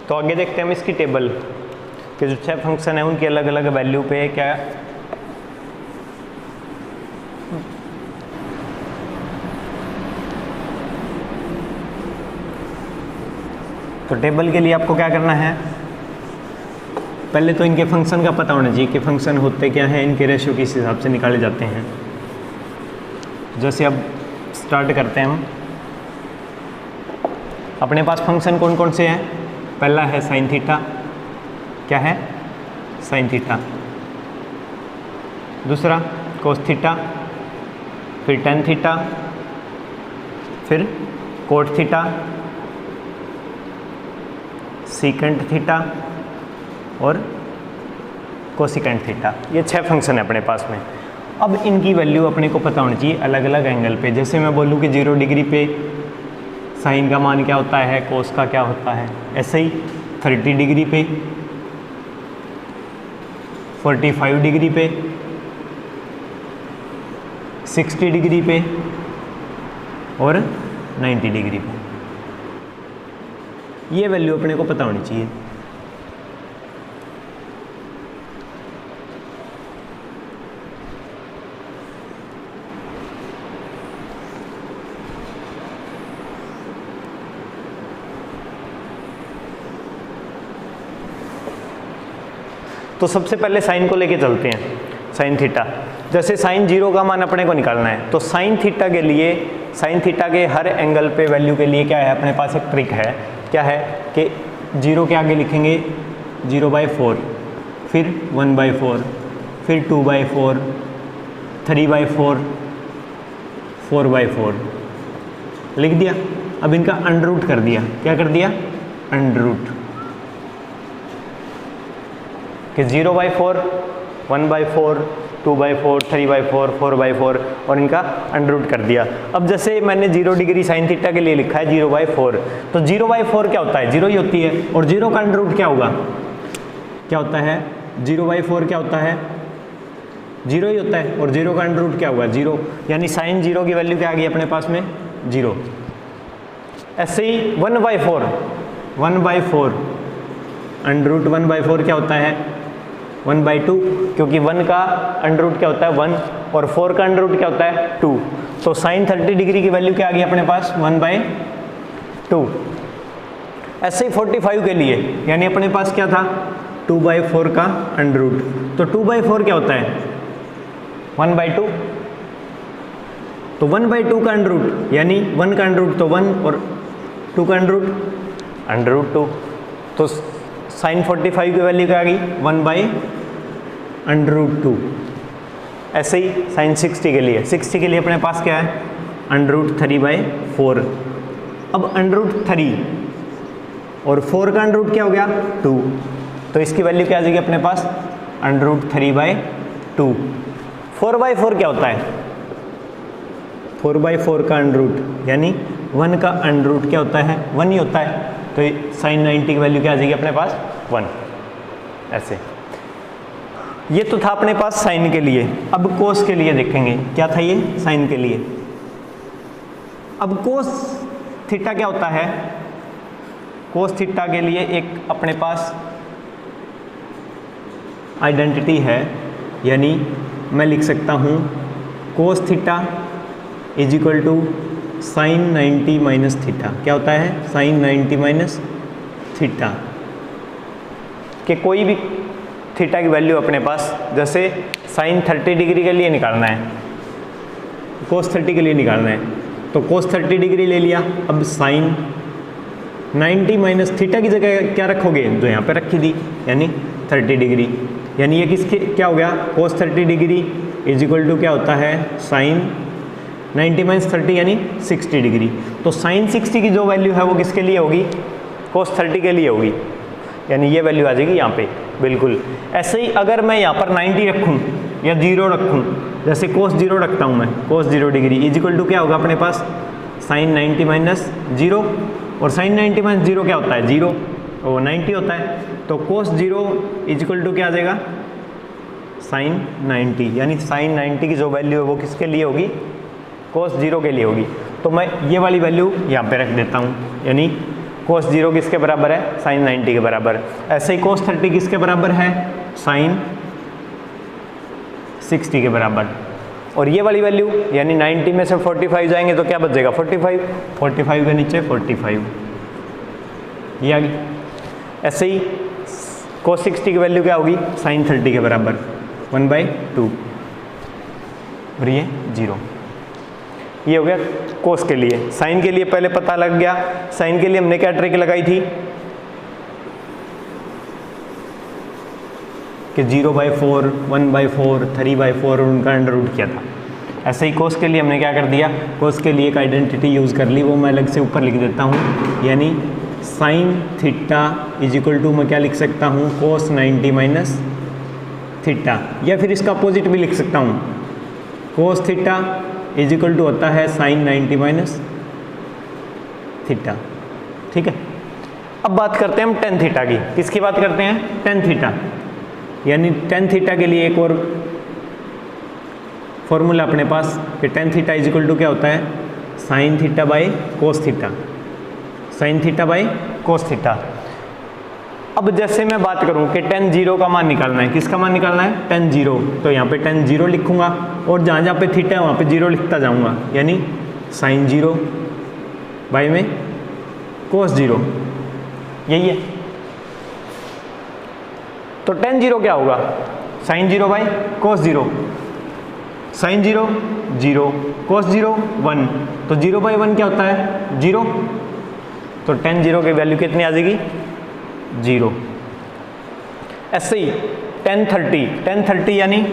तो आगे देखते हैं हम इसकी टेबल के जो 6 फंक्शन है उनकी अलग अलग वैल्यू पे क्या तो टेबल के लिए आपको क्या करना है, पहले तो इनके फंक्शन का पता होना चाहिए कि फंक्शन होते क्या हैं, इनके रेशियो किस हिसाब से निकाले जाते हैं। जैसे अब स्टार्ट करते हैं हम, अपने पास फंक्शन कौन कौन से हैं। पहला है साइन थीटा, क्या है साइन थीटा। दूसरा कोस थीटा, फिर टेन थीटा, फिर कोट थीटा, सीकेंट थीटा और कोसिकेंट थीटा। ये 6 फंक्शन है अपने पास में। अब इनकी वैल्यू अपने को पता होनी चाहिए अलग अलग एंगल पे। जैसे मैं बोलूँ कि 0 डिग्री पे साइन का मान क्या होता है, कोस का क्या होता है। ऐसे ही 30 डिग्री पे, 45 डिग्री पे, 60 डिग्री पे और 90 डिग्री पे। ये वैल्यू अपने को पता होनी चाहिए। तो सबसे पहले साइन को लेके चलते हैं, साइन थीटा। जैसे साइन 0 का मान अपने को निकालना है, तो साइन थीटा के लिए, साइन थीटा के हर एंगल पे वैल्यू के लिए क्या है, अपने पास एक ट्रिक है। क्या है कि 0 के आगे लिखेंगे 0/4, फिर 1/4, फिर 2/4, 3/4, 4/4 लिख दिया। अब इनका अंडर रूट कर दिया। क्या कर दिया, अंडर रूट कि 0/4, 1/4, 2/4, 3/4, 4/4 और इनका अंडर रूट कर दिया। अब जैसे मैंने 0 डिग्री साइन थीटा के लिए लिखा है 0/4, तो 0/4 क्या होता है, 0 ही होती है। और 0 का अंडर रूट क्या होगा, क्या होता है, 0/4 क्या होता है, 0 ही होता है। और 0 का अंडर रूट क्या होगा, 0, यानी साइन 0 की वैल्यू क्या आ गई अपने पास में, 0। ऐसे ही 1/4, 1/4 अंडर रूट 1/4 क्या होता है, 1/2, क्योंकि 1 का अंडर रूट क्या होता है 1 और 4 का अंडर रूट क्या होता है 2। तो साइन 30 डिग्री की वैल्यू क्या आ गई अपने पास, 1/2। ऐसे ही 45 के लिए, यानी अपने पास क्या था 2/4 का अंडर रूट। तो 2/4 क्या होता है 1/2, तो 1/2 का अंडर रूट, यानी 1 का अंडर रूट तो 1 और 2 का अंडर रूट 2। तो साइन 45 की वैल्यू क्या आ गई 1/√2। ऐसे ही साइन 60 के लिए, 60 के लिए अपने पास क्या है √3/4। अब √3 और 4 का अंडर रूट क्या हो गया 2, तो इसकी वैल्यू क्या आ जाएगी अपने पास √3/2। 4/4 क्या होता है, 4/4 का अंडर रूट, यानी 1 का अंडर रूट क्या होता है 1 ही होता है। तो साइन 90 की वैल्यू क्या आ जाएगी अपने पास 1। ऐसे ये तो था अपने पास साइन के लिए। अब कोस के लिए देखेंगे, क्या था ये साइन के लिए। अब कोस थीटा क्या होता है, कोस थीटा के लिए एक अपने पास आइडेंटिटी है, यानी मैं लिख सकता हूँ cos theta is equal to sine 90 minus theta. क्या होता है साइन 90 माइनस थीटा, कि कोई भी थीटा की वैल्यू अपने पास, जैसे साइन 30 डिग्री के लिए निकालना है, कोस 30 के लिए निकालना है, तो कोस 30 डिग्री ले लिया। अब साइन 90 माइनस थीटा की जगह क्या रखोगे, जो यहाँ पे रखी थी, यानी 30 डिग्री। यानी ये किसके क्या हो गया, कोस 30 डिग्री इज इक्वल टू क्या होता है साइन 90 माइनस 30 यानी 60 डिग्री। तो साइन 60 की जो वैल्यू है वो किसके लिए होगी, कोस 30 के लिए होगी, यानी ये वैल्यू आ जाएगी यहाँ पे बिल्कुल। ऐसे ही अगर मैं यहाँ पर 90 रखूँ या 0 रखूँ, जैसे कोस 0 रखता हूँ मैं, कोस 0 डिग्री इज इक्वल टू क्या होगा अपने पास साइन 90 माइनस 0, और साइन 90 माइनस 0 क्या होता है 0, वो 90 होता है। तो कोस 0 इज इक्वल टू क्या आ जाएगा साइन 90, यानी साइन 90 की जो वैल्यू है वो किसके लिए होगी, कोस 0 के लिए होगी। तो मैं ये वाली वैल्यू यहाँ पे रख देता हूँ, यानी कोस 0 किसके बराबर है, साइन 90 के बराबर। ऐसे ही कोस 30 किसके बराबर है, साइन 60 के बराबर। और ये वाली वैल्यू यानी 90 में से 45 जाएंगे तो क्या बचेगा, 45 के नीचे 45, ये आ गई। ऐसे ही कोस 60 की वैल्यू क्या होगी, साइन 30 के बराबर 1/2 और ये 0। ये हो गया कोस के लिए। साइन के लिए पहले पता लग गया। साइन के लिए हमने क्या ट्रिक लगाई थी कि 0/4, 1/4, 3/4 और उनका अंडर रूट किया था। ऐसे ही कोस के लिए हमने क्या कर दिया, कोस के लिए एक आइडेंटिटी यूज़ कर ली, वो मैं अलग से ऊपर लिख देता हूँ। यानी sine theta is equal to मैं क्या लिख सकता हूँ, कोस 90 माइनस थीटा, या फिर इसका अपोजिट भी लिख सकता हूँ, cos theta is equal to होता है साइन 90 माइनस थीटा। ठीक है, अब बात करते हैं हम टेन थीटा की। किसकी बात करते हैं, टेन थीटा। यानी टेन थीटा के लिए एक और फॉर्मूला अपने पास कि tan theta is equal to क्या होता है, sine theta by cos theta, sine theta by cos theta. अब जैसे मैं बात करूं कि टेन 0 का मान निकालना है, किसका मान निकालना है, टेन 0, तो यहाँ पे टेन 0 लिखूंगा और जहाँ जहाँ पे थीटा है वहाँ पे 0 लिखता जाऊंगा। यानी साइन 0 बाई में कोस 0, यही है। तो टेन 0 क्या होगा, साइन 0 बाई कोस 0, साइन 0 0, कोस 0 1, तो 0/1 क्या होता है, 0। तो टेन 0 की वैल्यू कितनी आ जाएगी, 0। ऐसे ही टेन 30 यानी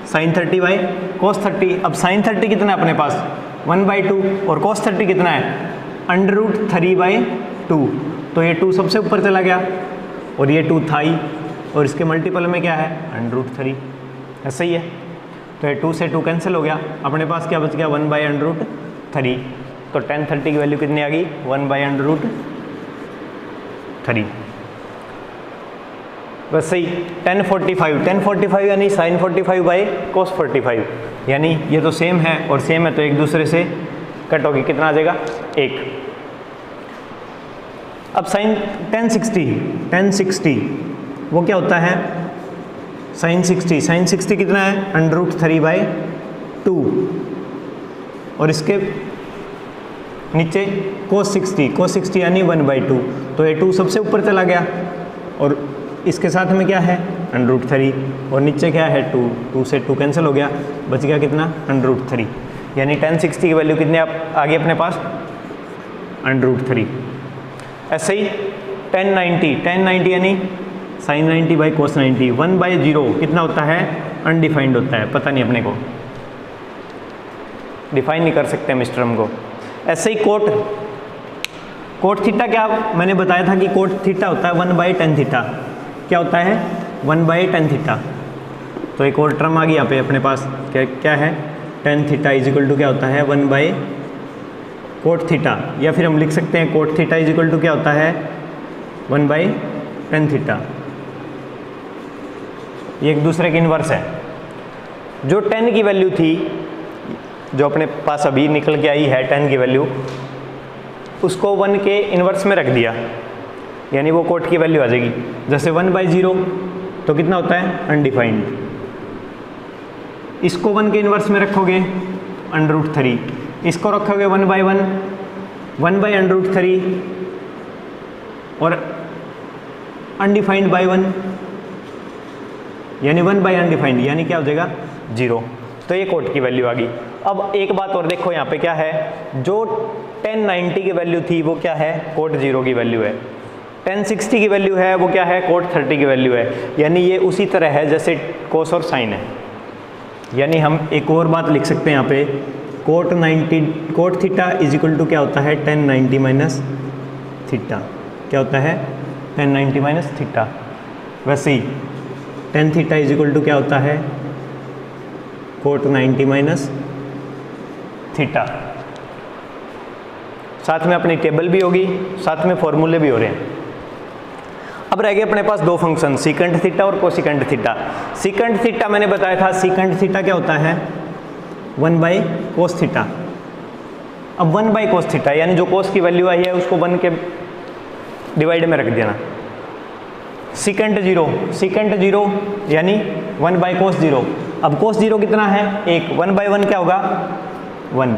साइन 30 बाई कोस 30। अब साइन 30 कितना है अपने पास, 1/2, और कोस 30 कितना है, अंडर रूट 3/2। तो ये 2 सबसे ऊपर चला गया और ये 2 था ही, और इसके मल्टीपल में क्या है, अंडर रूट 3। ऐसा ही है, तो ये 2 से 2 कैंसिल हो गया, अपने पास क्या बच गया, 1/√3। तो टेन 30 की वैल्यू कितनी आ गई, 1/√3। वैसे ही टेन 45 यानी साइन 45 बाई कोस 45, यानी ये तो सेम है और सेम है तो एक दूसरे से कट होगी, कितना आ जाएगा, 1। अब साइन टेन 60 वो क्या होता है, साइन 60 कितना है, √3/2, और इसके नीचे कोस 60 यानी 1/2। तो ये 2 सबसे ऊपर चला गया और इसके साथ में क्या है, √3, और नीचे क्या है, 2 से 2 कैंसिल हो गया, बच गया कितना, √3। यानी टेन 60 की वैल्यू कितनी आ गई अपने पास, √3। ऐसे ही टेन 90 यानी साइन 90 बाई कोस 90, 1/0 कितना होता है, अनडिफाइंड होता है, पता नहीं अपने को, डिफाइन नहीं कर सकते मिस्टर हमको। ऐसे ही कोट थीटा क्या मैंने बताया था कि कोट थीटा होता है 1/tan थीटा, क्या होता है, 1/tan थीटा। तो एक और टर्म आ गई यहाँ पे अपने पास, क्या है, tan theta is equal to क्या होता है, 1/कोट थीटा, या फिर हम लिख सकते हैं cot theta is equal to क्या होता है, 1/tan थीटा। ये एक दूसरे के इन्वर्स है। जो 10 की वैल्यू थी, जो अपने पास अभी निकल के आई है 10 की वैल्यू, उसको 1 के इन्वर्स में रख दिया, यानी वो कोट की वैल्यू आ जाएगी। जैसे 1/0 तो कितना होता है, अनडिफाइंड। इसको 1 के इन्वर्स में रखोगे √3, इसको रखोगे 1/1, 1/√3, और अनडिफाइंड बाई 1 यानी 1/अनडिफाइंड, यानी क्या हो जाएगा, 0। तो ये कोट की वैल्यू आ गई। अब एक बात और देखो, यहाँ पे क्या है, जो 1090 की वैल्यू थी वो क्या है, कोट 0 की वैल्यू है। 1060 की वैल्यू है वो क्या है, कोट 30 की वैल्यू है। यानी ये उसी तरह है जैसे कोस और साइन है। यानी हम एक और बात लिख सकते हैं यहाँ पे, cot theta is equal to क्या होता है, 1090 माइनस थीटा। क्या होता है, 1090 माइनस थीटा। वैसे ही ten theta is equal to क्या होता है, कोट 90 माइनस थीटा। साथ में अपनी टेबल भी होगी, साथ में फॉर्मूले भी हो रहे हैं। अब रह गए अपने पास दो फंक्शन, सीकेंट थीटा और कोसिकेंट थीटा। सीकेंट थीटा मैंने बताया था, सीकेंट थीटा क्या होता है, 1/कोस थीटा। अब 1/कोस थीटा यानी जो कोस की वैल्यू आई है उसको 1 के डिवाइड में रख देना। सीकेंट जीरो यानी 1 बाई कोस जीरो। अब कोस जीरो कितना है 1, 1 बाई 1 क्या होगा 1।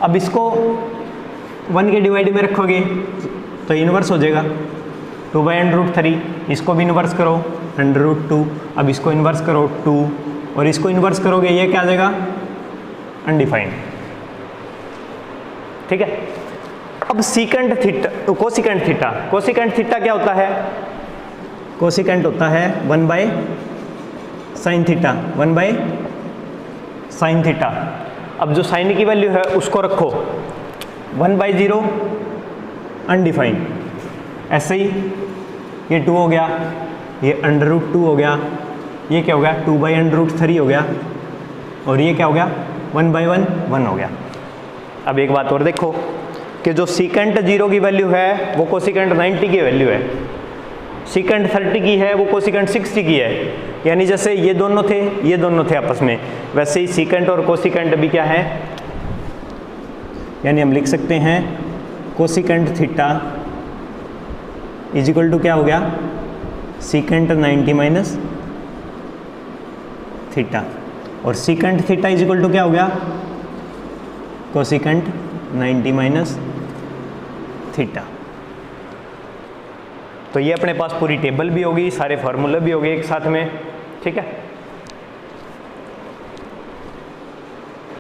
अब इसको 1 के डिवाइड में रखोगे तो इन्वर्स हो जाएगा 2 बाई √3। इसको भी इन्वर्स करो √2। अब इसको इन्वर्स करो 2 और इसको इन्वर्स करोगे ये क्या आ जाएगा अनडिफाइंड। ठीक है। अब सीकेंट थीटा कोसिकेंट थीटा क्या होता है, कोसिकेंट होता है 1 by sine theta, 1 by sine theta. अब जो साइन की वैल्यू है उसको रखो 1 बाई 0 अनडिफाइंड। ऐसे ही ये 2 हो गया, ये √2 हो गया, ये क्या हो गया 2 बाई √3 हो गया और ये क्या हो गया 1 बाई 1 हो गया। अब एक बात और देखो कि जो सीकेंट 0 की वैल्यू है वो कोसिकेंट 90 की वैल्यू है, सीकेंट 30 की है वो कोसिकेंट 60 की है। यानी जैसे ये दोनों थे आपस में, वैसे ही सीकेंट और कोसिकेंट भी क्या है, यानी हम लिख सकते हैं cosecant theta is equal to क्या हो गया सीकेंट 90 माइनस थीटा, और secant theta is equal to क्या हो गया कोसिकेंट 90 माइनस थीटा। तो ये अपने पास पूरी टेबल भी होगी, सारे फार्मूले भी होंगे एक साथ में। ठीक है।